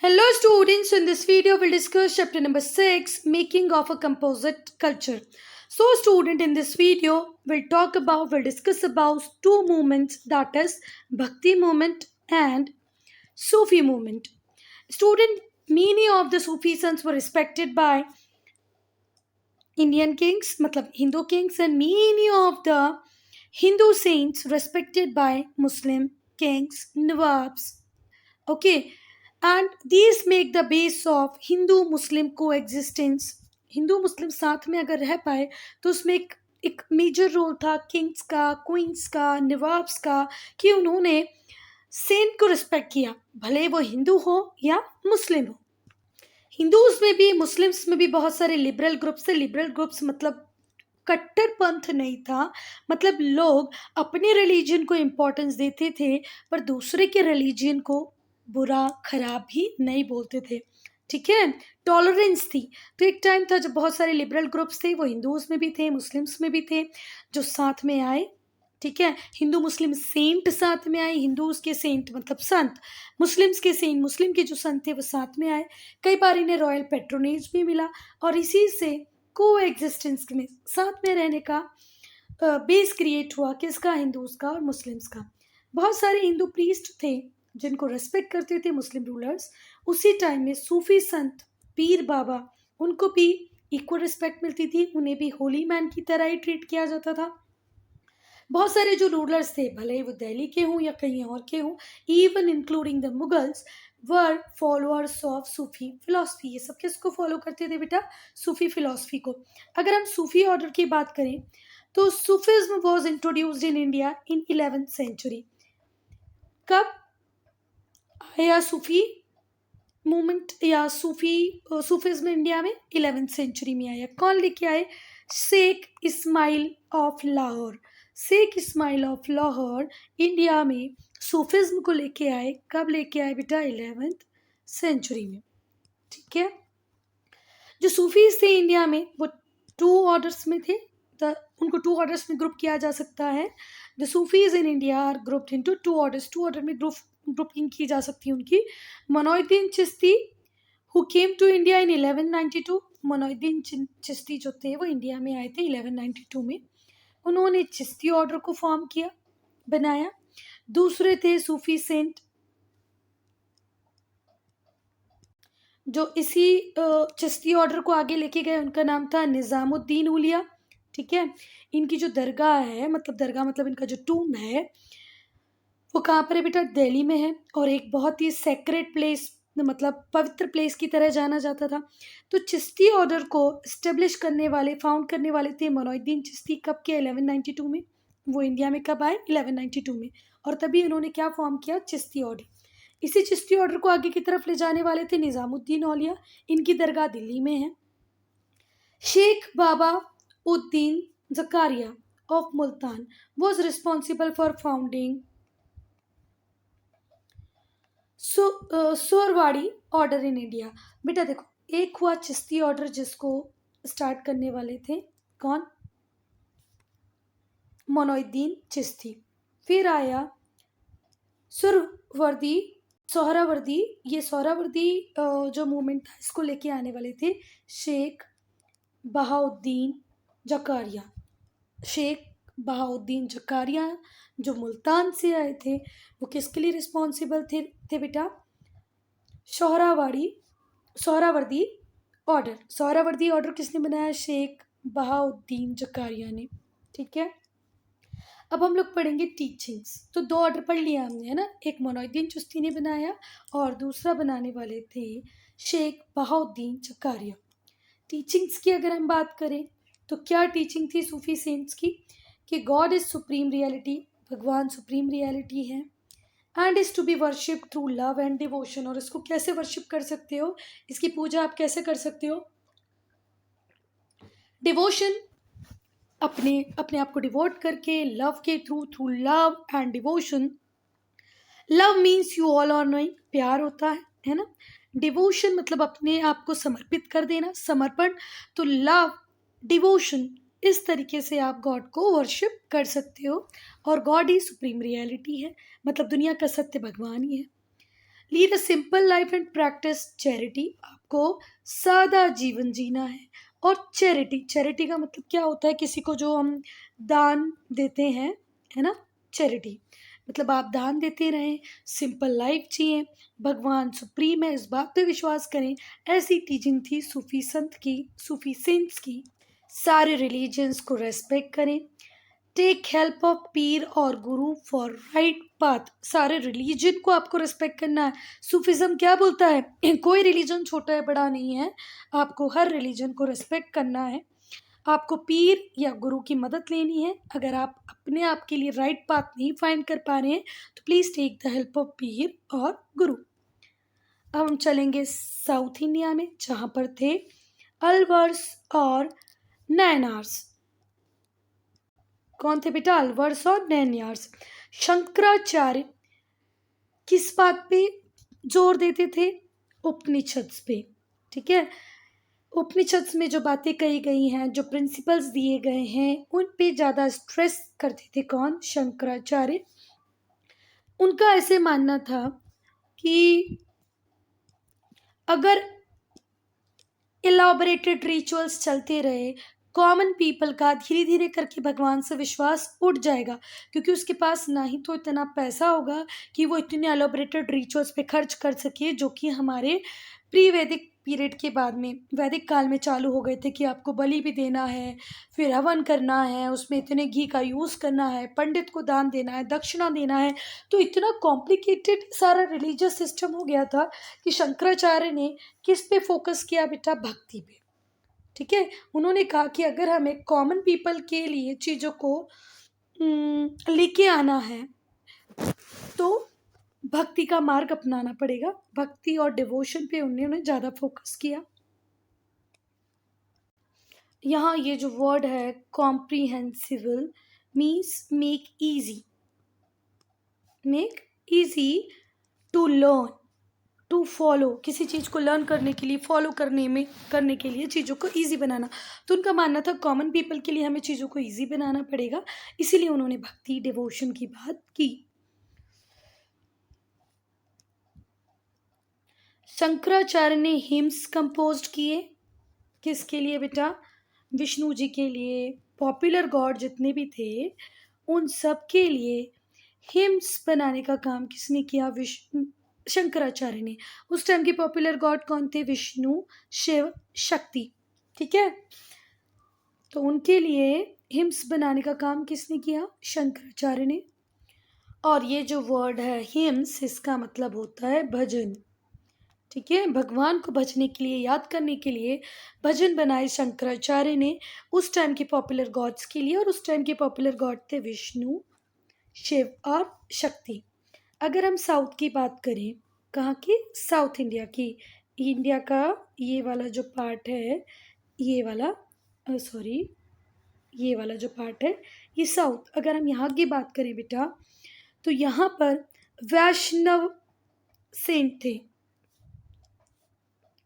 Hello students, in this video we'll discuss chapter number 6, making of a composite culture. So student, in this video we'll discuss about two movements, that is Bhakti movement and Sufi movement. Student, many of the Sufi sons were respected by Indian kings, matlab Hindu kings, and many of the Hindu saints respected by Muslim kings, Nawabs. Okay, and these make the base of Hindu मुस्लिम को existence. Hindu मुस्लिम साथ में अगर रह पाए तो उसमें एक major role था किंग्स का, क्वींस का, नवाब्स का, कि उन्होंने सेंट को रिस्पेक्ट किया, भले वो हिंदू हो या मुस्लिम हो. हिंदूज में भी मुस्लिम्स में भी बहुत सारे लिबरल ग्रुप्स थे. लिबरल ग्रुप्स मतलब कट्टर पंथ नहीं था, मतलब लोग अपने रिलीजन को इम्पोर्टेंस देते थे पर दूसरे के रिलीजन को बुरा खराब भी नहीं बोलते थे. ठीक है, टॉलरेंस थी. तो एक टाइम था जब बहुत सारे लिबरल ग्रुप्स थे, वो हिंदूज में भी थे, मुस्लिम्स में भी थे, जो साथ में आए. ठीक है, हिंदू मुस्लिम सेंट साथ में आए, हिंदूज के सेंट मतलब संत, मुस्लिम्स के सेंट, मुस्लिम के जो संत थे वो साथ में आए. कई बार इन्हें रॉयल पेट्रोनेज भी मिला और इसी से को एग्जिस्टेंस में साथ में रहने का बेस क्रिएट हुआ, किसका, हिंदूज का और मुस्लिम्स का. बहुत सारे हिंदू प्रीस्ट थे जिनको रेस्पेक्ट करते थे मुस्लिम रूलर्स. उसी टाइम में सूफी संत, पीर बाबा, उनको भी इक्वल रिस्पेक्ट मिलती थी, उन्हें भी होली मैन की तरह ही ट्रीट किया जाता था. बहुत सारे जो रूलर्स थे, भले ही वो दिल्ली के हों या कहीं और के हों, even including the Mughals, were followers of Sufi philosophy. ये सब किसको फॉलो करते थे बेटा? सूफी फिलोसफी को. अगर हम सूफी ऑर्डर की बात करें तो Sufism was introduced in India in 11th century. कब आया सूफी मूवमेंट या सूफिज्म इंडिया में? 11th सेंचुरी में आया. कौन लेके आए? Sheikh Ismail of Lahore. Sheikh Ismail of Lahore India में सूफिज्म को लेके आए. कब लेके आए बेटा? 11th सेंचुरी में. ठीक है, जो सूफीज थे इंडिया में वो टू ऑर्डर्स में थे. उनको टू ऑर्डर्स में ग्रुप किया जा सकता है. The Sufis in India are grouped into two orders. Two order में ग्रुपिंग की जा सकती है उनकी. Moinuddin Chishti who came to India in 1192. Moinuddin Chishti जो थे वो इंडिया में आए थे 1192 में. उन्होंने चिश्ती ऑर्डर को फॉर्म किया, बनाया. दूसरे थे सूफी सेंट जो इसी चिश्ती ऑर्डर को आगे लेके गए. उनका नाम था निज़ामुद्दीन औलिया. ठीक है, इनकी जो दरगाह है, मतलब दरगाह मतलब इनका जो टूम है, वो कहाँ पर है बेटा? दिल्ली में है. और एक बहुत ही सेक्रेट प्लेस, मतलब पवित्र प्लेस की तरह जाना जाता था. तो चिश्ती ऑर्डर को इस्टेब्लिश करने वाले, फाउंड करने वाले थे मोइनुद्दीन चिश्ती. कब के? 1192 में. वो इंडिया में कब आए? 1192 में. और तभी उन्होंने क्या फॉर्म किया? चिश्ती ऑर्डर. इसी चिश्ती ऑर्डर को आगे की तरफ ले जाने वाले थे निज़ामुद्दीन औलिया. इनकी दरगाह दिल्ली में है. Shaikh Bahauddin Zakariya of Multan was responsible for founding Suhrawardi order in India. बेटा देखो, एक हुआ चिश्ती ऑर्डर जिसको स्टार्ट करने वाले थे कौन? मोइनुद्दीन चिश्ती. फिर आया सुहरावर्दी. सोहरावर्दी, ये सोहरावर्दी जो मूवमेंट था इसको लेके आने वाले थे शेख बहाउद्दीन जकारिया. शेख बहाउद्दीन जकारिया जो मुल्तान से आए थे, वो किसके लिए रिस्पॉन्सिबल थे बेटा? सोहरावर्दी ऑर्डर. सोहरावर्दी ऑर्डर किसने बनाया? शेख बहाउद्दीन जकारिया ने. ठीक है, अब हम लोग पढ़ेंगे टीचिंग्स. तो दो ऑर्डर पढ़ लिया हमने, है ना. एक मोइनुद्दीन चिश्ती ने बनाया और दूसरा बनाने वाले थे शेख बहाउद्दीन जकारिया. टीचिंग्स की अगर हम बात करें तो क्या टीचिंग थी सूफी सेंट्स की? कि गॉड इज सुप्रीम रियलिटी, भगवान सुप्रीम रियलिटी है, and is to be worship through love and devotion. और इसको कैसे वर्शिप कर सकते हो? इसकी पूजा आप कैसे कर सकते हो? डिवोशन, अपने अपने आप को डिवोट करके, लव के through love and devotion. Love means you all are knowing, प्यार होता है ना. डिवोशन मतलब अपने आप को समर्पित कर देना, समर्पण. तो लव, डिवोशन, इस तरीके से आप गॉड को वर्शिप कर सकते हो. और गॉड ही सुप्रीम रियलिटी है, मतलब दुनिया का सत्य भगवान ही है. Lead a simple life and practice charity, आपको सादा जीवन जीना है। और चैरिटी, चैरिटी का मतलब क्या होता है, किसी को जो हम दान देते हैं, है ना, चैरिटी मतलब आप दान देते रहें, सिंपल लाइफ जिए, भगवान सुप्रीम है इस बात पे विश्वास करें। ऐसी टीचिंग थी सूफी संत की, सूफी सेंट्स की। सारे रिलीजन्स को रेस्पेक्ट करें, टेक हेल्प ऑफ पीर और गुरु फॉर राइट पाथ। सारे रिलीजन को आपको रेस्पेक्ट करना है। सूफिज्म क्या बोलता है कोई रिलीजन छोटा है बड़ा नहीं है, आपको हर रिलीजन को रेस्पेक्ट करना है। आपको पीर या गुरु की मदद लेनी है। अगर आप अपने आप के लिए राइट पाथ नहीं फाइंड कर पा रहे हैं तो please take the help of पीर और गुरु। अब हम चलेंगे साउथ इंडिया में, जहां पर थे अलवर्स और नैनार्स। कौन थे बेटा? अलवर्स और नैनार्स। शंकराचार्य किस बात पे जोर देते थे? उपनिषद पे, ठीक है। उपनिषद में जो बातें कही गई हैं, जो प्रिंसिपल्स दिए गए हैं, उन पे ज़्यादा स्ट्रेस करते थे। कौन? शंकराचार्य। उनका ऐसे मानना था कि अगर इलाबोरेटेड रिचुअल्स चलते रहे, कॉमन पीपल का धीरे धीरे करके भगवान से विश्वास उठ जाएगा, क्योंकि उसके पास ना ही तो इतना पैसा होगा कि वो इतने एलोबरेटेड रिचुअल्स पे खर्च कर सके, जो कि हमारे प्री वैदिक पीरियड के बाद में वैदिक काल में चालू हो गए थे कि आपको बलि भी देना है, फिर हवन करना है, उसमें इतने घी का यूज़ करना है, पंडित को दान देना है, दक्षिणा देना है। तो इतना कॉम्प्लिकेटेड सारा रिलीजियस सिस्टम हो गया था कि शंकराचार्य ने किस पे फोकस किया बेटा? भक्ति पे, ठीक है। उन्होंने कहा कि अगर हमें कॉमन पीपल के लिए चीज़ों को लेके आना है तो भक्ति का मार्ग अपनाना पड़ेगा। भक्ति और डिवोशन पे उन्होंने ज़्यादा फोकस किया। यहाँ ये जो वर्ड है comprehensible means make easy, make easy to learn, to follow. किसी चीज़ को लर्न करने के लिए, फॉलो करने के लिए चीज़ों को ईजी बनाना। तो उनका मानना था कॉमन पीपल के लिए हमें चीज़ों को ईजी बनाना पड़ेगा, इसीलिए उन्होंने भक्ति डिवोशन की बात की। शंकराचार्य ने हिम्स कंपोज किए, किसके लिए बेटा? विष्णु जी के लिए। पॉपुलर गॉड जितने भी थे उन सब के लिए हिम्स बनाने का काम किसने किया? विष्णु, शंकराचार्य ने। उस टाइम के पॉपुलर गॉड कौन थे? विष्णु, शिव, शक्ति, ठीक है। तो उनके लिए हिम्स बनाने का काम किसने किया? शंकराचार्य ने। और ये जो वर्ड है हिम्स, इसका मतलब होता है भजन, ठीक है। भगवान को भजने के लिए, याद करने के लिए भजन बनाए शंकराचार्य ने उस टाइम के पॉपुलर गॉड्स के लिए। और उस टाइम के पॉपुलर गॉड थे विष्णु, शिव और शक्ति। अगर हम साउथ की बात करें, कहाँ की? साउथ इंडिया की। इंडिया का ये वाला जो पार्ट है, ये वाला सॉरी ये वाला जो पार्ट है ये साउथ। अगर हम यहाँ की बात करें बेटा, तो यहाँ पर वैष्णव सेंट थे,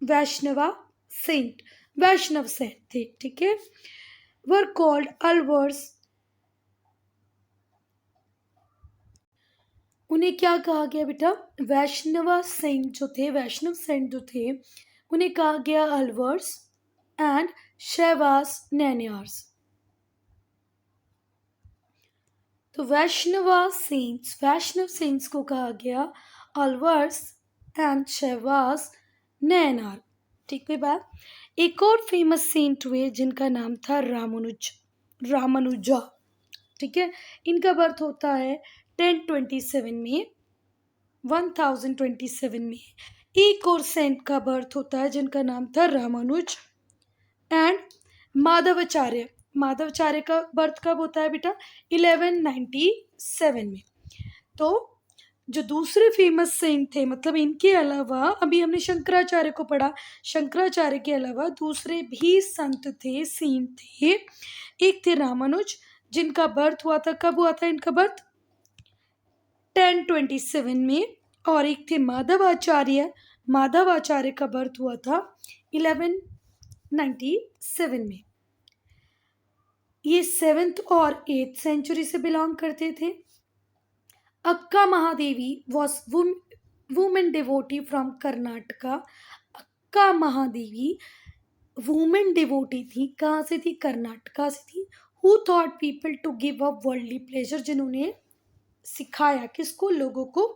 वैष्णव सेंट थे, ठीक है। Were called Alvars. उन्हें क्या कहा गया बेटा? वैष्णव सेंट जो थे उन्हें कहा गया अलवर्स एंड शैवास नैनियार्स। तो वैष्णव सेंट्स को कहा गया अलवर्स एंड शैवास नैनार, ठीक है बात। एक और फेमस सेंट हुए जिनका नाम था रामानुजा, ठीक है। इनका बर्थ होता है 1027 में, 1027 में। एक और सेंट का बर्थ होता है जिनका नाम था रामानुज एंड माधवाचार्य का बर्थ कब होता है बेटा? 1197 में। तो जो दूसरे फेमस सेंट थे, मतलब इनके अलावा, अभी हमने शंकराचार्य को पढ़ा, शंकराचार्य के अलावा दूसरे भी संत थे, सेंट थे। एक थे रामानुज, जिनका बर्थ हुआ था, कब हुआ था इनका बर्थ? 1027 में। और एक थे माधवाचार्य का बर्थ हुआ था 1197 में। ये 7th और 8th सेंचुरी से बिलोंग करते थे। अक्का Mahadevi women devotee from Karnataka, अक्का महादेवी वुमेन डिवोटी थी, कहाँ से थी? कर्नाटका से थी। Who thought people to give up worldly pleasure, जिन्होंने सिखाया किसको? लोगों को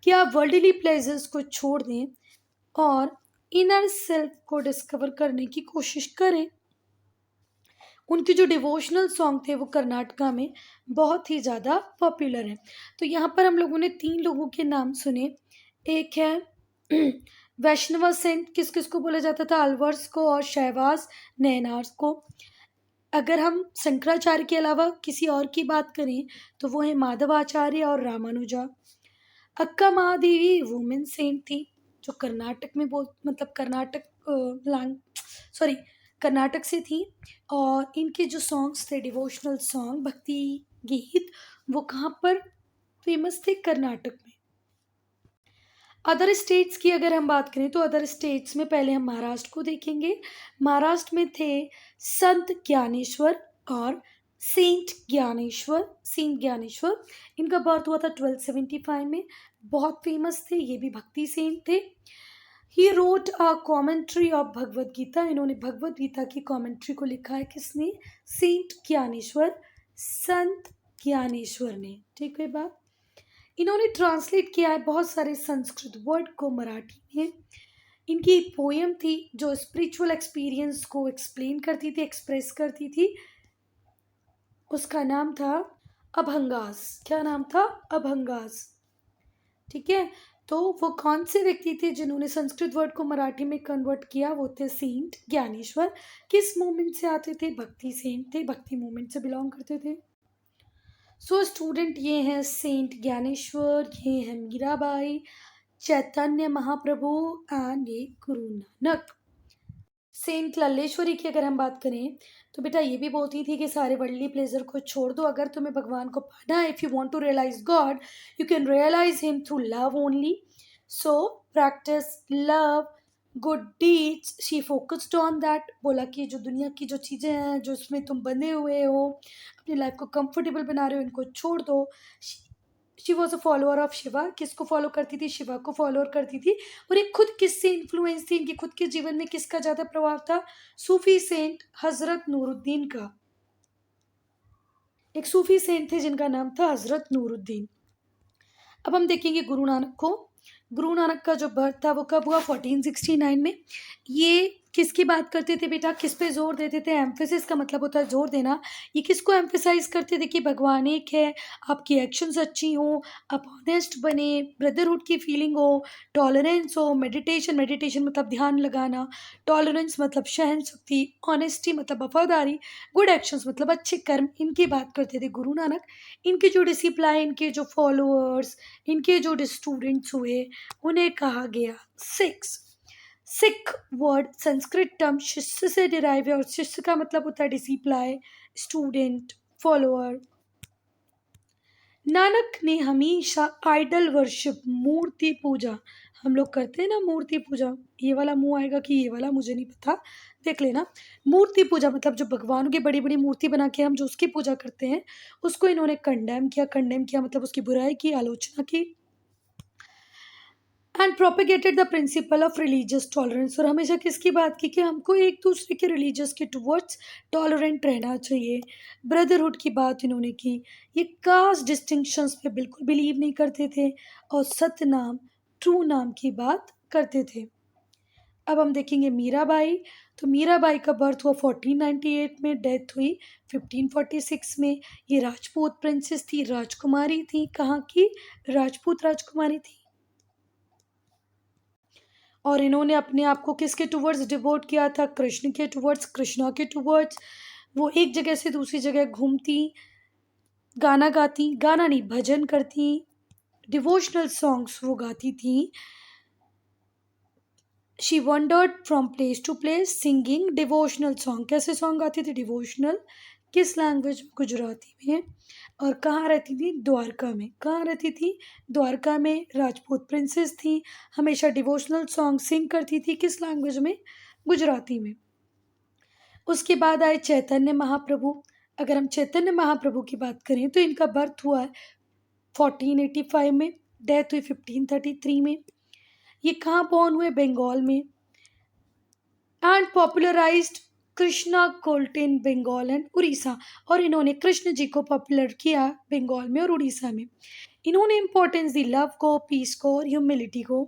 कि आप वर्ल्डली प्लेजर्स को छोड़ दें और इनर सेल्फ को डिस्कवर करने की कोशिश करें। उनके जो डिवोशनल सॉन्ग थे वो कर्नाटका में बहुत ही ज़्यादा पॉपुलर हैं। तो यहाँ पर हम लोगों ने 3 लोगों के नाम सुने। एक है वैष्णवा सेंट, किस किस को बोला जाता था? अलवर्स को और शहबाज नैनार्स को। अगर हम शंकराचार्य के अलावा किसी और की बात करें तो वो है माधवाचार्य और रामानुजा। अक्का महादेवी वुमेन सेंट थी, जो कर्नाटक में मतलब कर्नाटक लैंग सॉरी कर्नाटक से थी। और इनके जो सॉन्ग्स थे डिवोशनल सॉन्ग, भक्ति गीत, वो कहाँ पर फेमस थे? कर्नाटक में। अदर स्टेट्स की अगर हम बात करें तो अदर स्टेट्स में पहले हम महाराष्ट्र को देखेंगे। महाराष्ट्र में थे संत ज्ञानेश्वर और सेंट ज्ञानेश्वर। इनका बर्थ हुआ था 1275 में। बहुत फेमस थे, ये भी भक्ति सेंट थे। He wrote a commentary of Bhagavad Gita, इन्होंने भगवद गीता की कॉमेंट्री को लिखा है किसने? सेंट ज्ञानेश्वर, संत ज्ञानेश्वर ने। ठीक है बात। इन्होंने ट्रांसलेट किया है बहुत सारे संस्कृत वर्ड को मराठी में। इनकी पोयम थी जो स्पिरिचुअल एक्सपीरियंस को एक्सप्लेन करती थी, एक्सप्रेस करती थी, उसका नाम था अभंगास। क्या नाम था? अभंगास। ठीक है। तो वो कौन से व्यक्ति थे जिन्होंने संस्कृत वर्ड को मराठी में कन्वर्ट किया? वो थे सेंट ज्ञानेश्वर। किस मूवमेंट से आते थे? भक्ति सेंट थे, भक्ति मूवमेंट से बिलोंग करते थे। सो स्टूडेंट, ये हैं सेंट ज्ञानेश्वर, ये हैं मीराबाई, चैतन्य महाप्रभु एंड ये गुरु नानक। सेंट लल्लेश्वरी की अगर हम बात करें तो बेटा ये भी बोलती थी कि सारे वर्ल्डली प्लेजर को छोड़ दो, अगर तुम्हें भगवान को पाना है, if you want to realise God you can realise him through love only. So practise love, good deeds, she focused on that. बोला कि जो दुनिया की जो चीज़ें हैं, जो उसमें तुम बंधे हुए हो, अपनी लाइफ को कंफर्टेबल बना रहे हो, इनको छोड़ दो। She was a follower of Shiva. किसको फॉलो करती थी? शिवा को फॉलोअर करती थी। और एक खुद किससे इन्फ्लुएंस थी? इनके खुद के जीवन में किसका ज़्यादा प्रभाव था? सूफी सेंट हजरत नूरुद्दीन का। एक सूफी सेंट थे जिनका नाम था हजरत नूरुद्दीन। अब हम देखेंगे गुरु नानक को। गुरु नानक का जो बर्थ था वो कब हुआ? 1469 में। ये किसकी बात करते थे बेटा? किस पे जोर देते थे? एम्फेसिस का मतलब होता है जोर देना। ये किसको एम्फेसाइज करते थे? कि भगवान एक है, आपकी एक्शंस अच्छी हों, आप ऑनेस्ट बने, ब्रदरहुड की फीलिंग हो, टॉलरेंस हो, मेडिटेशन मतलब ध्यान लगाना, टॉलरेंस मतलब सहन शक्ति, ऑनेस्टी मतलब वफादारी, गुड एक्शंस मतलब अच्छे कर्म, इनकी बात करते थे गुरु नानक। इनके जो डिसिप्लाइन, इनके जो फॉलोअर्स, इनके जो स्टूडेंट्स हुए उन्हें कहा गया six. Sikh word Sanskrit term शिष्य से डिराइव है और शिष्य का मतलब होता है डिसिप्लाई, स्टूडेंट, फॉलोअर। नानक ने हमेशा आइडल वर्शिप, मूर्ति पूजा, हम लोग करते हैं ना मूर्ति पूजा, ये वाला मुंह आएगा कि ये वाला मुझे नहीं पता, देख लेना। मूर्ति पूजा मतलब जो भगवान की बड़ी बड़ी मूर्ति बना के हम जो उसकी पूजा करते हैं, उसको इन्होंने कंडेम किया मतलब उसकी बुराई की, आलोचना की। And propagated the principle of religious tolerance, और हमेशा किसकी बात की? कि हमको एक दूसरे के रिलीजियस के टुवर्ड्स टॉलरेंट रहना चाहिए। ब्रदरहुड की बात इन्होंने की। ये कास्ट डिस्टिंक्शंस पे बिल्कुल बिलीव नहीं करते थे और सत्य नाम, ट्रू नाम की बात करते थे। अब हम देखेंगे मीराबाई। तो मीराबाई का बर्थ हुआ 1498 में, डेथ हुई 1546 में। ये राजपूत प्रिंसेस थी, राजकुमारी थी। कहाँ की? राजपूत राजकुमारी थी। और इन्होंने अपने आप को किसके टुवर्ड्स डिवोट किया था? कृष्ण के टुवर्ड्स, कृष्णा के टुवर्ड्स। वो एक जगह से दूसरी जगह घूमती, गाना गाती, गाना नहीं भजन करती, डिवोशनल सॉन्ग्स वो गाती थी। She wandered from place to place singing devotional song. कैसे सॉन्ग गाती थी? डिवोशनल। किस लैंग्वेज? गुजराती में। और कहाँ रहती थी? द्वारका में। कहाँ रहती थी? द्वारका में। राजपूत प्रिंसेस थी, हमेशा डिवोशनल सॉन्ग सिंग करती थी। किस लैंग्वेज में? गुजराती में। उसके बाद आए चैतन्य महाप्रभु। अगर हम चैतन्य महाप्रभु की बात करें तो इनका बर्थ हुआ है 1485 में, डेथ हुई 1533 में। ये कहाँ बॉर्न हुए? बंगाल में। And popularised Krishna cult in Bengal and Orissa. और इन्होंने कृष्ण जी को पॉपुलर किया बंगाल में और उड़ीसा में। इन्होंने इंपॉर्टेंस दी लव को, पीस को और ह्यूमिलिटी को।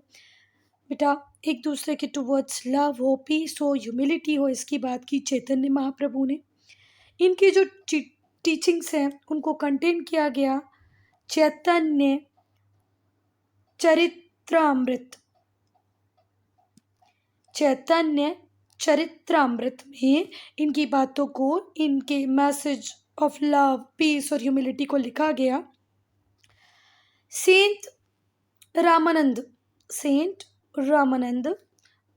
बेटा एक दूसरे के टुवर्ड्स लव हो, पीस हो, ह्यूमिलिटी हो, इसकी बात की चैतन्य महाप्रभु ने। इनकी जो टीचिंग्स हैं उनको कंटेन किया गया चैतन्य चरित्रामृत। चैतन्य चरित्रामृत में इनकी बातों को, इनके मैसेज ऑफ लव, पीस और ह्यूमिलिटी को लिखा गया। सेंट रामानंद, सेंट रामानंद,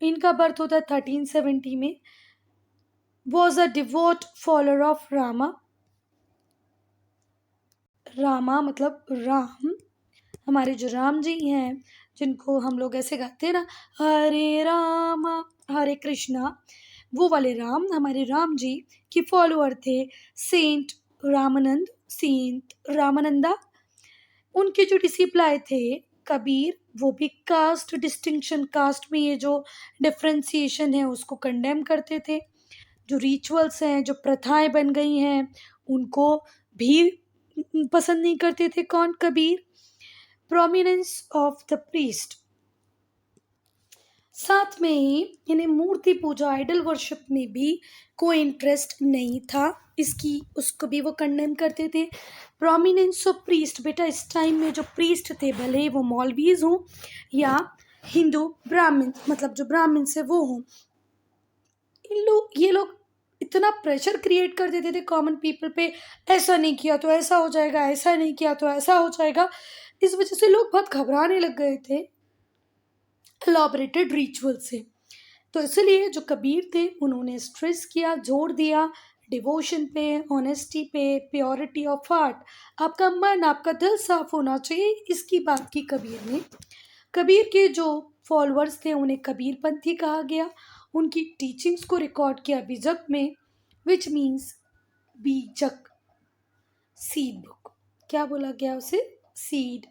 इनका बर्थ होता है 1370 में। Was a devote follower of Rama. Rama मतलब राम, हमारे जो राम जी हैं, जिनको हम लोग ऐसे गाते हैं ना, हरे रामा हरे कृष्णा, वो वाले राम हमारे राम जी की फॉलोअर थे सेंट रामानंद, सेंट रामानंदा। उनके जो डिसिप्लाय थे कबीर, वो भी कास्ट डिस्टिंक्शन, कास्ट में ये जो डिफ्रेंसिएशन है उसको कंडेम करते थे। जो रिचुअल्स हैं, जो प्रथाएं बन गई हैं, उनको भी पसंद नहीं करते थे। कौन? Kabir. Prominence of the priest, साथ में ही इन्हें मूर्ति पूजा, आइडल वर्शिप में भी कोई इंटरेस्ट नहीं था। इसकी उसको भी वो कंडेम करते थे। प्रोमिनेंस ऑफ प्रीस्ट, बेटा इस टाइम में जो प्रीस्ट थे, भले वो मौलवीज हों या हिंदू ब्राह्मण, मतलब जो ब्राह्मण से वो हों, ये लोग इतना प्रेशर क्रिएट कर देते थे कॉमन पीपल पे, ऐसा नहीं किया तो ऐसा हो जाएगा, ऐसा नहीं किया तो ऐसा हो जाएगा। इस वजह से लोग बहुत घबराने लग गए थे एलॉबरेटेड रिचुअल से। तो इसलिए जो कबीर थे उन्होंने स्ट्रेस किया, जोर दिया डिवोशन पे, ऑनेस्टी पे, प्योरिटी ऑफ हार्ट, आपका मन, आपका दिल साफ होना चाहिए, इसकी बात की कबीर ने। कबीर के जो फॉलोअर्स थे उन्हें कबीरपंथी कहा गया। उनकी टीचिंग्स को रिकॉर्ड किया बीजक में, विच मीन्स बीजक, सीड बुक। क्या बोला गया उसे? सीड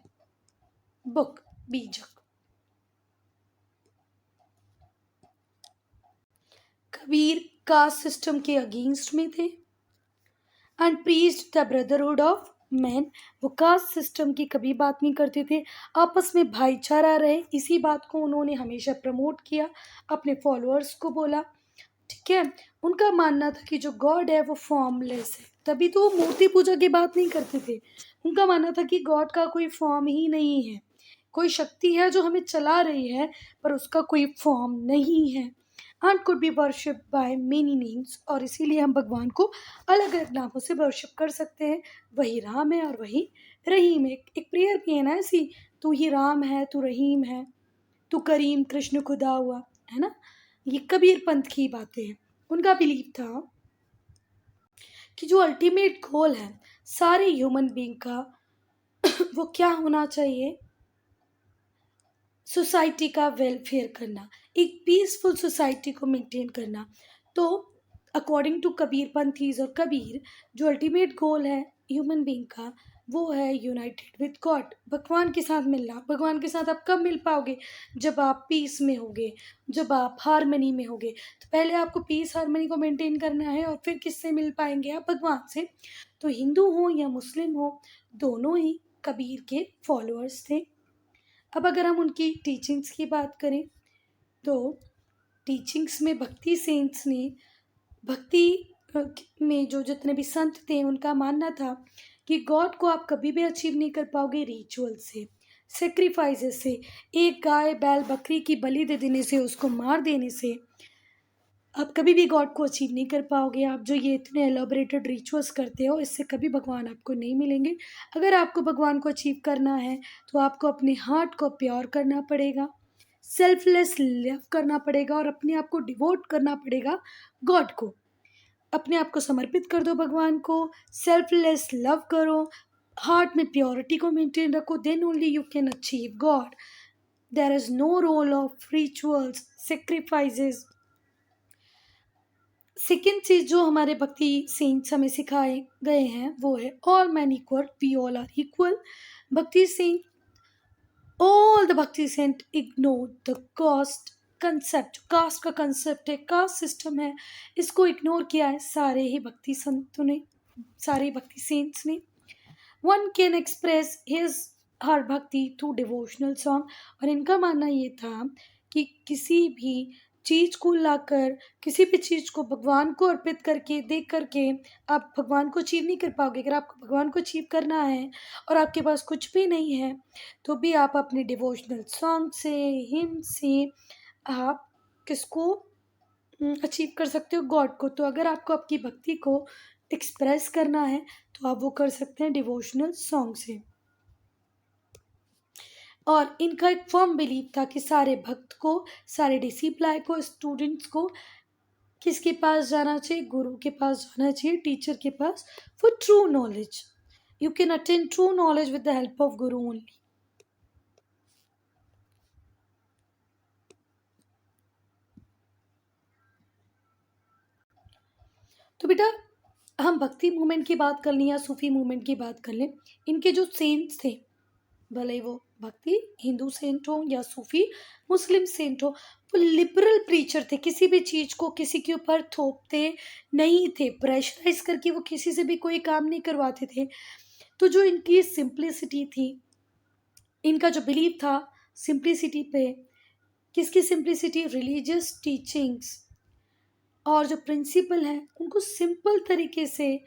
बुक, बीजक। कबीर कास्ट सिस्टम के अगेंस्ट में थे and preached the brotherhood of man. वो कास्ट सिस्टम की कभी बात नहीं करते थे, आपस में भाईचारा रहे, इसी बात को उन्होंने हमेशा प्रमोट किया, अपने फॉलोअर्स को बोला। ठीक है, उनका मानना था कि जो गॉड है वो फॉर्मलेस है, तभी तो वो मूर्ति पूजा की बात नहीं करते थे। उनका मानना था कि गॉड का कोई फॉर्म ही नहीं है, कोई शक्ति है जो हमें चला रही है पर उसका कोई फॉर्म नहीं है। And could be worship by many names, और इसीलिए हम भगवान को अलग अलग नामों से वर्शिप कर सकते हैं। वही राम है और वही रहीम है। एक प्रेयर भी है ना ऐसी, तू ही राम है, तू रहीम है, तू करीम, कृष्ण खुदा हुआ, है ना। ये कबीर पंथ की बातें हैं। उनका बिलीव था कि जो अल्टीमेट गोल है सारे ह्यूमन बीइंग का वो क्या होना चाहिए? सोसाइटी का वेलफेयर करना, एक पीसफुल सोसाइटी को मेंटेन करना। तो अकॉर्डिंग टू कबीर पंथीज और कबीर, जो अल्टीमेट गोल है ह्यूमन बीइंग का वो है यूनाइटेड विद गॉड, भगवान के साथ मिलना। भगवान के साथ आप कब मिल पाओगे? जब आप पीस में होगे, जब आप हारमनी में होगे। तो पहले आपको पीस हारमनी को मेंटेन करना है और फिर किससे मिल पाएंगे आप? भगवान से। तो हिंदू हो या मुस्लिम हो, दोनों ही कबीर के फॉलोअर्स थे। अब अगर हम उनकी टीचिंग्स की बात करें तो टीचिंग्स में भक्ति सेंट्स ने, भक्ति में जो जितने भी संत थे उनका मानना था कि गॉड को आप कभी भी अचीव नहीं कर पाओगे रिचुअल से, सेक्रीफाइसेस से, एक गाय बैल बकरी की बलि दे देने से, उसको मार देने से आप कभी भी गॉड को अचीव नहीं कर पाओगे। आप जो ये इतने एलोबरेटेड रिचुअल्स करते हो, इससे कभी भगवान आपको नहीं मिलेंगे। अगर आपको भगवान को अचीव करना है तो आपको अपने हार्ट को प्योर करना पड़ेगा, सेल्फलेस लव करना पड़ेगा और अपने आप को डिवोट करना पड़ेगा गॉड को। अपने आप को समर्पित कर दो भगवान को, सेल्फलेस लव करो, हार्ट में प्योरिटी को मेंटेन रखो, then only you can achieve God. There is no role of rituals, sacrifices. Second चीज जो हमारे भक्ति सेंट्स हमें सिखाए गए हैं वो है all man equal, we all are equal. भक्ति सेंट ऑल द भक्ति saint ignore the caste concept. Caste का कंसेप्ट है, कास्ट सिस्टम है, इसको इग्नोर किया है सारे ही भक्ति संतों ने, सारे भक्ति सेंट्स ने। One can express his her भक्ति थ्रू डिवोशनल सॉन्ग। और इनका मानना ये था कि किसी भी चीज को लाकर, किसी भी चीज को भगवान को अर्पित करके, देख करके आप भगवान को अचीव नहीं कर पाओगे। अगर आपको भगवान को अचीव करना है और आपके पास कुछ भी नहीं है, तो भी आप अपने डिवोशनल सॉन्ग से, हिम से आप किसको अचीव कर सकते हो? गॉड को। तो अगर आपको आपकी भक्ति को एक्सप्रेस करना है तो आप वो कर सकते हैं डिवोशनल सॉन्ग से। और इनका एक फर्म बिलीव था कि सारे भक्त को, सारे डिसिप्लाई को, स्टूडेंट्स को किसके पास जाना चाहिए? गुरु के पास जाना चाहिए, टीचर के पास, for true knowledge. You can attain true knowledge with the help of guru only. तो बेटा, हम भक्ति मूवमेंट की बात कर लें या सूफी मूवमेंट की बात कर लें, इनके जो सेंट्स थे, भले वो भक्ति हिंदू सेंट हो या सूफी मुस्लिम सेंट हो, वो लिबरल प्रीचर थे। किसी भी चीज को किसी के ऊपर थोपते नहीं थे, प्रेशराइज करके वो किसी से भी कोई काम नहीं करवाते थे। तो जो इनकी सिंप्लिसिटी थी, इनका जो बिलीव था सिंप्लिसिटी पे, किसकी सिंप्लिसिटी? रिलीजियस टीचिंग्स और जो प्रिंसिपल है उनको सिंपल तरीके से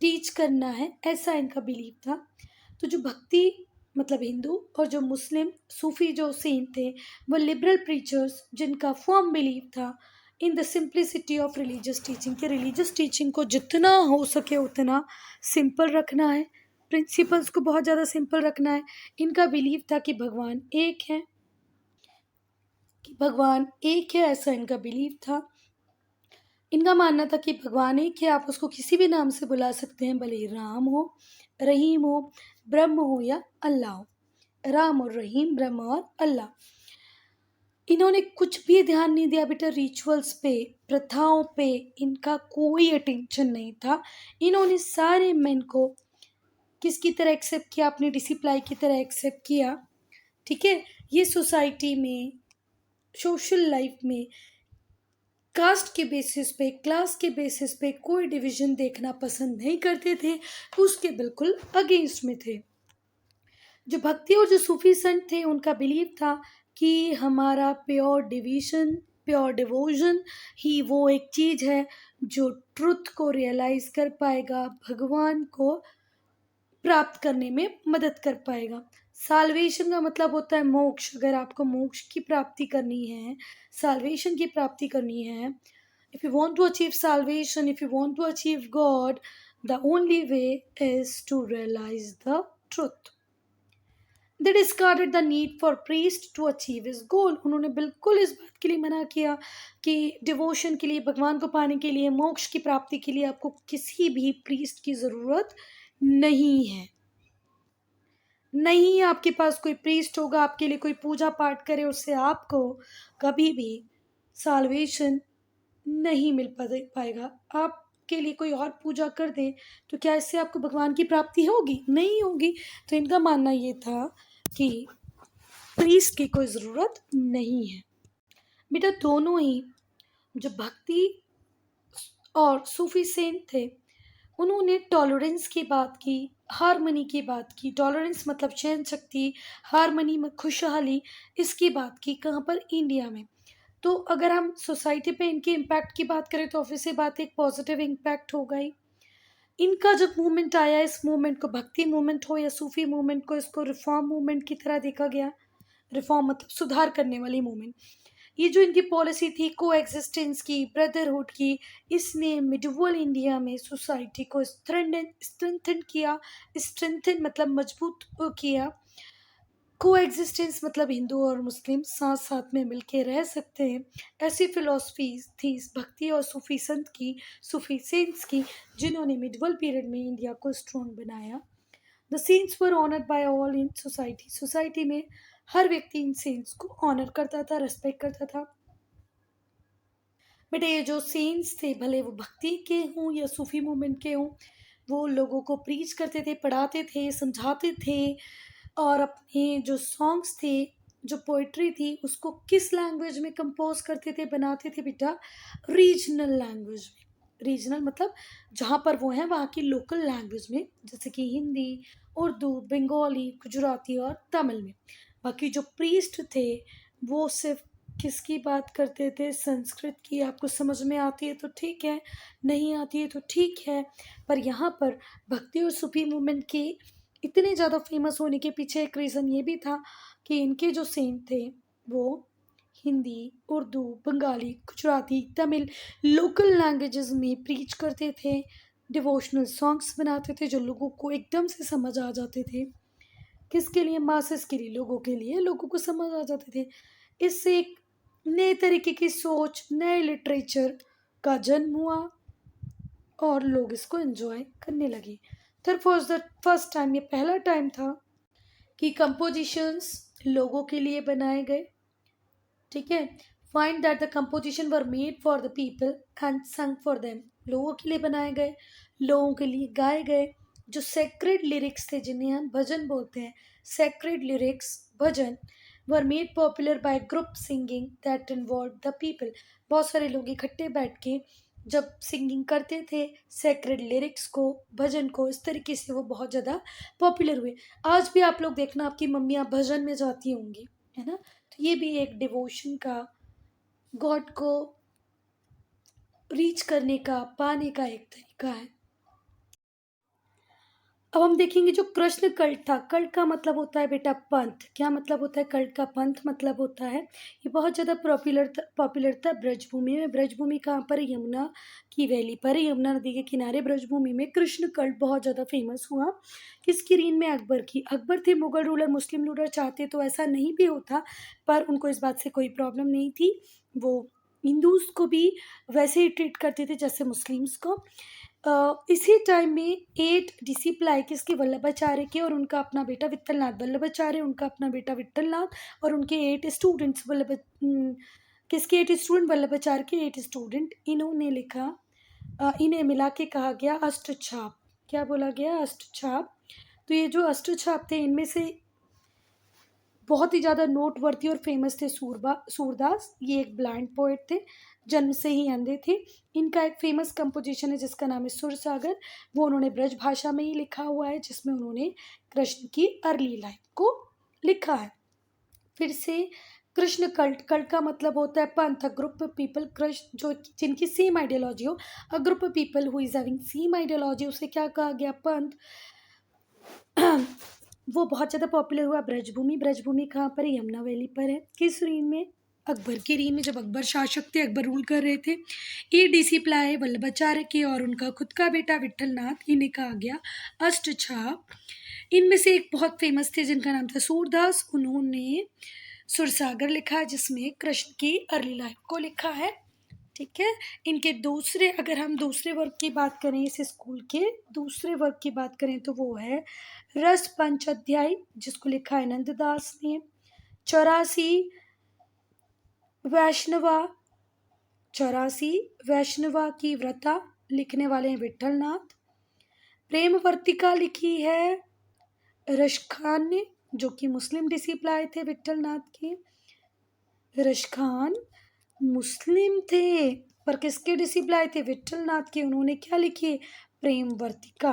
टीच करना है, ऐसा इनका बिलीव था। तो जो भक्ति मतलब हिंदू और जो मुस्लिम सूफी जो सेंट थे, वो लिबरल प्रीचर्स जिनका फर्म बिलीव था in the simplicity of religious teaching, कि रिलीजियस टीचिंग को जितना हो सके उतना सिंपल रखना है, प्रिंसिपल्स को बहुत ज़्यादा सिंपल रखना है। इनका बिलीव था कि भगवान एक है, कि भगवान एक है, ऐसा इनका बिलीव था। इनका मानना था कि भगवान एक है, आप उसको किसी भी नाम से बुला सकते हैं, भले ही राम हो, रहीम हो, ब्रह्म हो या अल्लाह हो। राम और रहीम, ब्रह्म और अल्लाह। इन्होंने कुछ भी ध्यान नहीं दिया बेटा रिचुअल्स पे, प्रथाओं पे, इनका कोई अटेंशन नहीं था। इन्होंने सारे मेन को किसकी तरह एक्सेप्ट किया? अपनी डिसिप्लाई की तरह एक्सेप्ट किया। ठीक है, ये सोसाइटी में, सोशल लाइफ में कास्ट के बेसिस पे, क्लास के बेसिस पे कोई डिवीजन देखना पसंद नहीं करते थे, उसके बिल्कुल अगेंस्ट में थे। जो भक्ति और जो सूफी संत थे, उनका बिलीव था कि हमारा प्योर डिवीजन, प्योर डिवोशन ही वो एक चीज है जो ट्रुथ को रियलाइज कर पाएगा, भगवान को प्राप्त करने में मदद कर पाएगा। साल्वेशन का मतलब होता है मोक्ष। अगर आपको मोक्ष की प्राप्ति करनी है, साल्वेशन की प्राप्ति करनी है, if you want to achieve salvation, if you want to achieve God, the only way is to realize the truth. They discarded the need for priest to achieve his goal. उन्होंने बिल्कुल इस बात के लिए मना किया कि डिवोशन के लिए, भगवान को पाने के लिए, मोक्ष की प्राप्ति के लिए आपको किसी भी प्रीस्ट की ज़रूरत नहीं है। नहीं, आपके पास कोई प्रीस्ट होगा, आपके लिए कोई पूजा पाठ करे, उससे आपको कभी भी साल्वेशन नहीं मिल पाएगा। आपके लिए कोई और पूजा कर दे तो क्या इससे आपको भगवान की प्राप्ति होगी? नहीं होगी। तो इनका मानना ये था कि प्रीस्ट की कोई ज़रूरत नहीं है। बेटा, दोनों ही जो भक्ति और सूफी सेंट थे, उन्होंने टॉलरेंस की बात की, हारमनी की बात की। टॉलरेंस मतलब सहन शक्ति, हारमनी में खुशहाली, इसकी बात की। कहाँ पर? इंडिया में। तो अगर हम सोसाइटी पे इनके इम्पैक्ट की बात करें तो ऑब्वियसली बात एक पॉजिटिव इम्पैक्ट होगा ही। इनका जब मूवमेंट आया, इस मूवमेंट को भक्ति मूवमेंट हो या सूफी मूवमेंट को, इसको रिफॉर्म मूवमेंट की तरह देखा गया। रिफॉर्म मतलब सुधार करने वाली मूवमेंट। ये जो इनकी पॉलिसी थी को एग्जिस्टेंस की, ब्रदरहुड की, इसने मिडिवल इंडिया में सोसाइटी को स्ट्रेंथन किया। स्ट्रेंथन मतलब मजबूत किया। को एग्जिस्टेंस मतलब हिंदू और मुस्लिम साथ साथ में मिलके रह सकते हैं, ऐसी फिलॉसफीज थी इस भक्ति और सूफी संत की, सूफी सेंट्स की, जिन्होंने मिडवल पीरियड में इंडिया को स्ट्रॉन्ग बनाया। The saints were honoured bye all in society. Society में हर व्यक्ति इन सेंट्स को ऑनर करता था, रेस्पेक्ट करता था। बेटा, ये जो सेंट्स थे, भले वो भक्ति के हों या सूफी मूवमेंट के हों, वो लोगों को प्रीच करते थे, पढ़ाते थे, समझाते थे और अपने जो सॉन्ग्स थे, जो पोइट्री थी, उसको किस लैंग्वेज में कंपोज करते थे, बनाते थे बेटा? रीजनल लैंग्वेज में। रीजनल मतलब जहाँ पर वो हैं वहाँ की लोकल लैंग्वेज में, जैसे कि हिंदी, उर्दू, बंगाली, गुजराती और तमिल में। बाकी जो प्रीस्ट थे वो सिर्फ किसकी बात करते थे? संस्कृत की। आपको समझ में आती है तो ठीक है, नहीं आती है तो ठीक है। पर यहाँ पर भक्ति और सूफी मूवमेंट के इतने ज़्यादा फेमस होने के पीछे एक रीज़न ये भी था कि इनके जो सेंट थे वो हिंदी, उर्दू, बंगाली, गुजराती, तमिल लोकल लैंग्वेजेस में प्रीच करते थे। डिवोशनल सॉन्ग्स बनाते थे जो लोगों को एकदम से समझ आ जाते थे। किसके लिए? मासेस के लिए, लोगों के लिए, लोगों को समझ आ जाते थे। इससे एक नए तरीके की सोच, नए लिटरेचर का जन्म हुआ और लोग इसको एंजॉय करने लगे। फिर वॉज द फर्स्ट टाइम, ये पहला टाइम था कि कंपोजिशंस लोगों के लिए बनाए गए। ठीक है। Find that the composition were made for the people and संग फॉर देम। लोगों के लिए बनाए गए, लोगों के लिए गाए गए। जो सेक्रेड लिरिक्स थे, जिन्हें हम भजन बोलते हैं, sacred lyrics, bhajan, were made popular bye group singing that involve the people. बहुत सारे लोग इकट्ठे बैठ के जब सिंगिंग करते थे सेक्रेड लिरिक्स को, भजन को, इस तरीके से वो बहुत ज़्यादा पॉपुलर हुए। आज भी आप लोग देखना, आपकी मम्मियाँ भजन में जाती होंगी, है ना? तो ये भी एक डिवोशन का, गॉड को रीच करने का, पाने का एक तरीका है। अब हम देखेंगे जो कृष्ण कल्ट था। कल्ट का मतलब होता है बेटा पंथ। क्या मतलब होता है कल्ट का? पंथ मतलब होता है, ये बहुत ज़्यादा पॉपुलर था ब्रजभूमि में। ब्रजभूमि कहाँ पर है? यमुना की वैली पर है, यमुना नदी के किनारे ब्रजभूमि में कृष्ण कल्ट बहुत ज़्यादा फेमस हुआ। किसकी रीन में? अकबर की। अकबर थे मुगल रूलर, मुस्लिम रूलर चाहते तो ऐसा नहीं भी होता, पर उनको इस बात से कोई प्रॉब्लम नहीं थी। वो हिंदूज को भी वैसे ही ट्रीट करते थे जैसे मुस्लिम्स को। इसी टाइम में 8 डिसिपल किसके? वल्लभाचार्य के, और उनका अपना बेटा विट्ठलनाथ। वल्लभाचार्य, उनका अपना बेटा विट्ठलनाथ, और उनके 8 स्टूडेंट्स। किसके 8 स्टूडेंट? वल्लभाचार्य के 8 स्टूडेंट। इन्होंने लिखा, इन्हें मिला के कहा गया अष्टछाप। क्या बोला गया? अष्टछाप। तो ये जो अष्टछाप थे, इनमें से बहुत ही ज़्यादा नोटवर्दी और फेमस थे सूरदास। ये एक ब्लाइंड पोएट थे, जन्म से ही अंधे थे। इनका एक फेमस कंपोजिशन है जिसका नाम है सुर सागर। वो उन्होंने ब्रज भाषा में ही लिखा हुआ है, जिसमें उन्होंने कृष्ण की अर्ली लाइफ को लिखा है। फिर से कृष्ण कल्ट। कल्ट का मतलब होता है पंथ, a group of people. Krishna जो जिनकी सेम आइडियोलॉजी हो, a group of people who is having same ideology, उसे क्या कहा गया? पंथ। वो बहुत ज़्यादा पॉपुलर हुआ ब्रजभूमि। ब्रजभूमि कहाँ पर है? यमुना वैली पर है। किस रीन में? अकबर की रीन में, जब अकबर शासक थे, अकबर रूल कर रहे थे। ये डिसिप्लाय वल्लभाचार्य के और उनका खुद का बेटा विट्ठलनाथ, इन्हें कहा गया अष्टछाप। इनमें से एक बहुत फेमस थे जिनका नाम था सूरदास। उन्होंने सुरसागर लिखा है जिसमें कृष्ण की अर्ली लाइफ को लिखा है। ठीक है। इनके दूसरे, अगर हम दूसरे वर्क की बात करें, इस स्कूल के दूसरे वर्क की बात करें तो वो है रस पंचाध्याय, जिसको लिखा है नंददास ने। 84 वैष्णवा, 84 वैष्णवा की व्रता लिखने वाले हैं विट्ठलनाथ। प्रेम वर्तिका लिखी है रशखान ने, जो कि मुस्लिम डिसिप्लाय थे विट्ठलनाथ के। रशखान मुस्लिम थे, पर किसके डिसिप्लाय थे? विट्ठलनाथ के। उन्होंने क्या लिखी? प्रेम वर्तिका।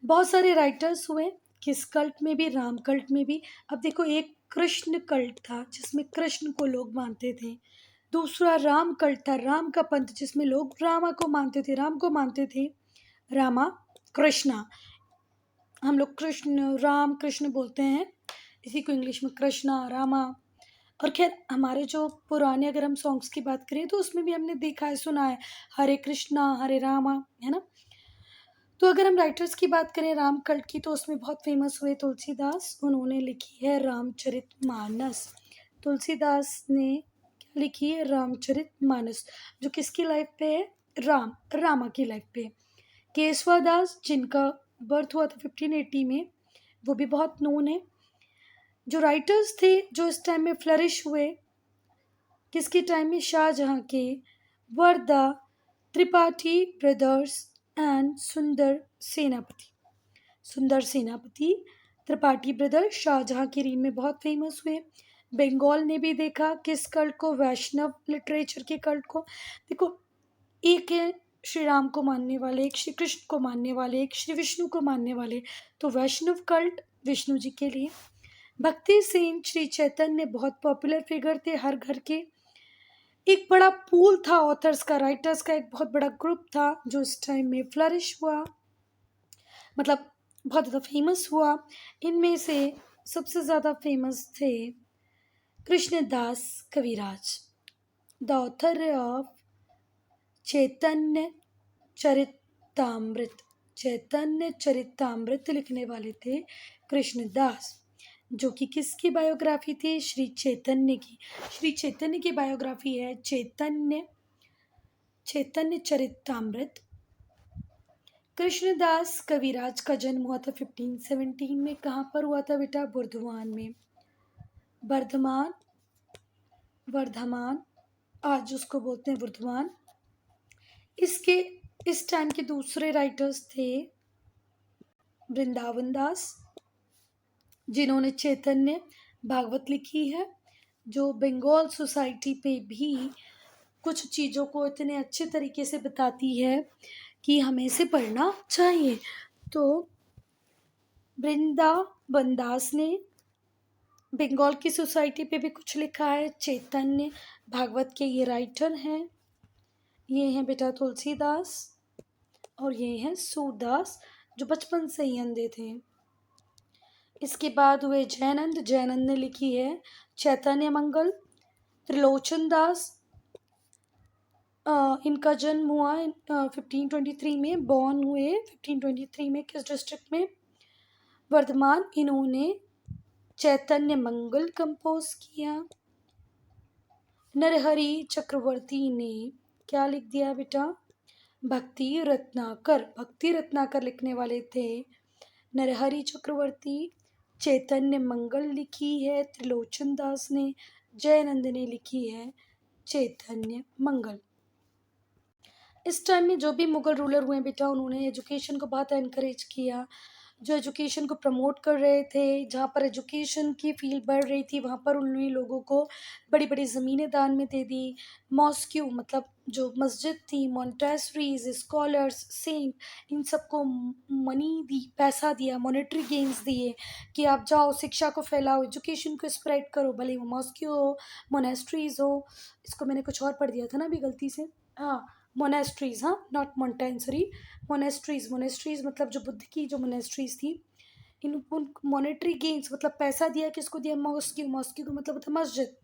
बहुत सारे राइटर्स हुए, किस कल्ट में भी, राम कल्ट में भी। अब देखो, एक कृष्ण कल्ट था जिसमें कृष्ण को लोग मानते थे। दूसरा राम कल्ट था, राम का पंथ, जिसमें लोग रामा को मानते थे, राम को मानते थे। रामा कृष्णा, हम लोग कृष्ण, राम, कृष्ण बोलते हैं, इसी को इंग्लिश में कृष्णा, रामा। और खैर, हमारे जो पुराने अगर हम सॉन्ग्स की बात करें तो उसमें भी हमने देखा है, सुना है, हरे कृष्णा हरे रामा, है ना? तो अगर हम राइटर्स की बात करें राम कल्ट की, तो उसमें बहुत फेमस हुए तुलसीदास। उन्होंने लिखी है रामचरितमानस। तुलसीदास ने क्या लिखी है? रामचरितमानस, जो किसकी लाइफ पे है? रामा की लाइफ पे। केशवादास, जिनका बर्थ हुआ था 1580 में, वो भी बहुत नोन है। जो राइटर्स थे जो इस टाइम में फ्लरिश हुए, किसके टाइम में? शाहजहां के, वर्दा, त्रिपाठी ब्रदर्स एंड सुंदर सेनापति। सुंदर सेनापति त्रिपाठी ब्रदर्स शाहजहां की रीन में बहुत फेमस हुए। बंगाल ने भी देखा किस कल्ट को, वैष्णव लिटरेचर के कल्ट को। देखो, एक है श्री राम को मानने वाले, एक श्री कृष्ण को मानने वाले, एक श्री विष्णु को मानने वाले, तो वैष्णव कल्ट विष्णु जी के लिए। भक्ति सेन श्री चैतन्य बहुत पॉपुलर फिगर थे हर घर के। एक बड़ा पूल था ऑथर्स का, राइटर्स का, एक बहुत बड़ा ग्रुप था जो इस टाइम में फ्लरिश हुआ, मतलब बहुत ज़्यादा फेमस हुआ। इनमें से सबसे ज़्यादा फेमस थे कृष्णदास कविराज, द ऑथर ऑफ चैतन्य चरितामृत। चैतन्य चरितामृत लिखने वाले थे कृष्णदास, जो कि किसकी बायोग्राफी थी? श्री चैतन्य की। श्री चैतन्य की बायोग्राफी है चैतन्य चैतन्य चरितामृत। कृष्णदास कविराज का जन्म हुआ था 1517 में। कहाँ पर हुआ था बेटा? बुर्धवान में। वर्धमान, वर्धमान, आज उसको बोलते हैं बुर्धवान। इसके इस टाइम के दूसरे राइटर्स थे वृंदावन दास, जिन्होंने चैतन्य भागवत लिखी है, जो बंगाल सोसाइटी पे भी कुछ चीज़ों को इतने अच्छे तरीके से बताती है कि हमें इसे पढ़ना चाहिए। तो वृंदावन दास ने बंगाल की सोसाइटी पे भी कुछ लिखा है। चैतन्य भागवत के ये राइटर हैं। ये हैं बेटा तुलसीदास और ये हैं सूरदास, जो बचपन से ही अंधे थे। इसके बाद हुए जैनंद। जैनंद ने लिखी है चैतन्य मंगल। त्रिलोचन दास, इनका जन्म हुआ 1523 में, बॉर्न हुए 1523 में। किस डिस्ट्रिक्ट में? वर्धमान। इन्होंने चैतन्य मंगल कंपोज किया। नरहरि चक्रवर्ती ने क्या लिख दिया बेटा? भक्ति रत्नाकर। भक्ति रत्नाकर लिखने वाले थे नरहरि चक्रवर्ती। चैतन्य मंगल लिखी है त्रिलोचन दास ने। जयनंद ने लिखी है चैतन्य मंगल। इस टाइम में जो भी मुगल रूलर हुए बेटा, उन्होंने एजुकेशन को बहुत एनकरेज किया। जो एजुकेशन को प्रमोट कर रहे थे, जहाँ पर एजुकेशन की फील्ड बढ़ रही थी, वहाँ पर उन्होंने लोगों को बड़ी बड़ी ज़मीनें दान में दे दी। मॉस्क्यू मतलब जो मस्जिद थी, मॉन्टेसरीज, स्कॉलर्स, सेंट, इन सबको मनी दी, पैसा दिया, मॉनेटरी गेन्स दिए कि आप जाओ शिक्षा को फैलाओ, एजुकेशन को स्प्रेड करो, भले वो मॉस्क्यू हो, मोनेस्ट्रीज हो। इसको मैंने कुछ और पढ़ दिया था ना अभी गलती से, हाँ मोनेस्ट्रीज, हाँ नॉट मोन्टेंसरी, मोनेस्ट्रीज। मोनेस्ट्रीज मतलब जो बुद्ध की जो मोनेस्ट्रीज थी, इन उन मॉनेटरी गेन्स मतलब पैसा दिया। किसको दिया? मॉस्क्यू। मॉस्क्यू का मतलब होता है मस्जिद।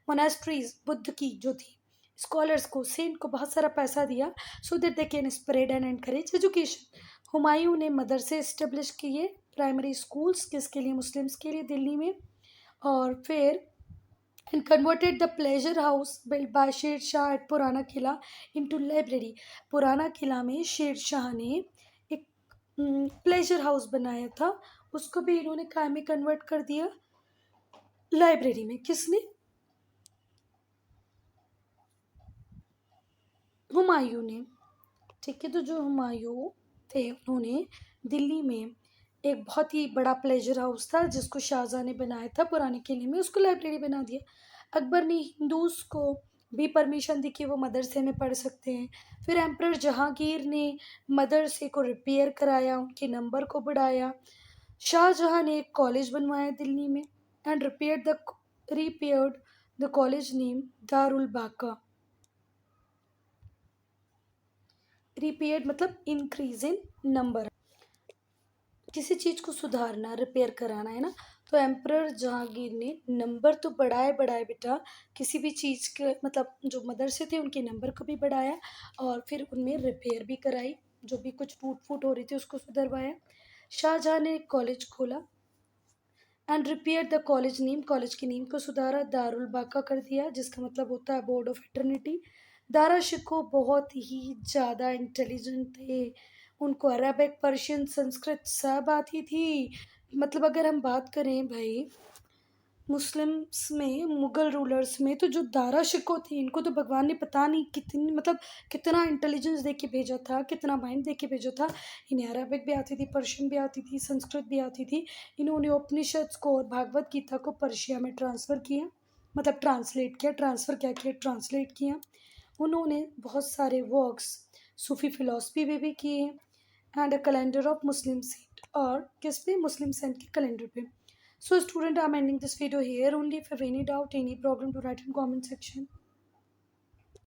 मोनेस्ट्रीज बुद्ध की जो थी, स्कॉलर्स को, सेंट को बहुत सारा पैसा दिया so that they can spread and encourage education. Humayun ने मदरसे इस्टेब्लिश किए, प्राइमरी स्कूल्स, किसके लिए? मुस्लिम्स के लिए, दिल्ली में। और फिर and converted the pleasure house built by Sher Shah at पुराना किला into library। पुराना किला में शेर शाह ने एक प्लेजर हाउस बनाया था, उसको भी इन्होंने काय में कन्वर्ट कर दिया? लाइब्रेरी में। किसने? हुमायूं ने। ठीक है, तो जो हुमायूं थे उन्होंने दिल्ली में एक बहुत ही बड़ा प्लेजर हाउस था जिसको शाहजहां ने बनाया था पुराने किले में, उसको लाइब्रेरी बना दिया। अकबर ने हिंदूज को भी परमिशन दी कि वो मदरसे में पढ़ सकते हैं। फिर एम्परर जहांगीर ने मदरसे को रिपेयर कराया, उनके नंबर को बढ़ाया। शाहजहां ने एक कॉलेज बनवाया दिल्ली में and repaired the college name Darul Baqa. Repaired मतलब इंक्रीज इन नंबर, किसी चीज़ को सुधारना, रिपेयर कराना, है ना। तो एम्परर जहांगीर ने नंबर तो बढ़ाए बढ़ाए बेटा, किसी भी चीज़ के मतलब जो मदरसे थे उनके नंबर को भी बढ़ाया और फिर उनमें रिपेयर भी कराई, जो भी कुछ टूट फूट हो रही थी उसको सुधरवाया। शाहजहां ने एक कॉलेज खोला and repair the college name, college की नेम को सुधारा, दारुल बाका कर दिया, जिसका मतलब होता है board of eternity. Dara Shikoh बहुत ही ज़्यादा इंटेलिजेंट थे, उनको अरबिक, पर्शियन, संस्कृत सब आती थी। मतलब अगर हम बात करें भाई मुस्लिम्स में, मुगल रूलर्स में तो जो दारा शिकोह थे, इनको तो भगवान ने पता नहीं कितनी मतलब कितना इंटेलिजेंस दे के भेजा था, कितना माइंड दे के भेजा था। इन्हें अरबिक भी आती थी, पर्शियन भी आती थी, संस्कृत भी आती थी। इन्होंने उपनिषद को और भागवत गीता को पर्शिया में ट्रांसफ़र किया, मतलब ट्रांसलेट किया, ट्रांसफ़र क्या किया, ट्रांसलेट किया। उन्होंने बहुत सारे वर्क्स सूफी फिलॉसफी में भी किए, and a calendar of Muslim saint, और किस पे, मुस्लिम सेंट के कैलेंडर पे। So student, I'm ending this video here. Only if you have any doubt, any problem, to write in comment section.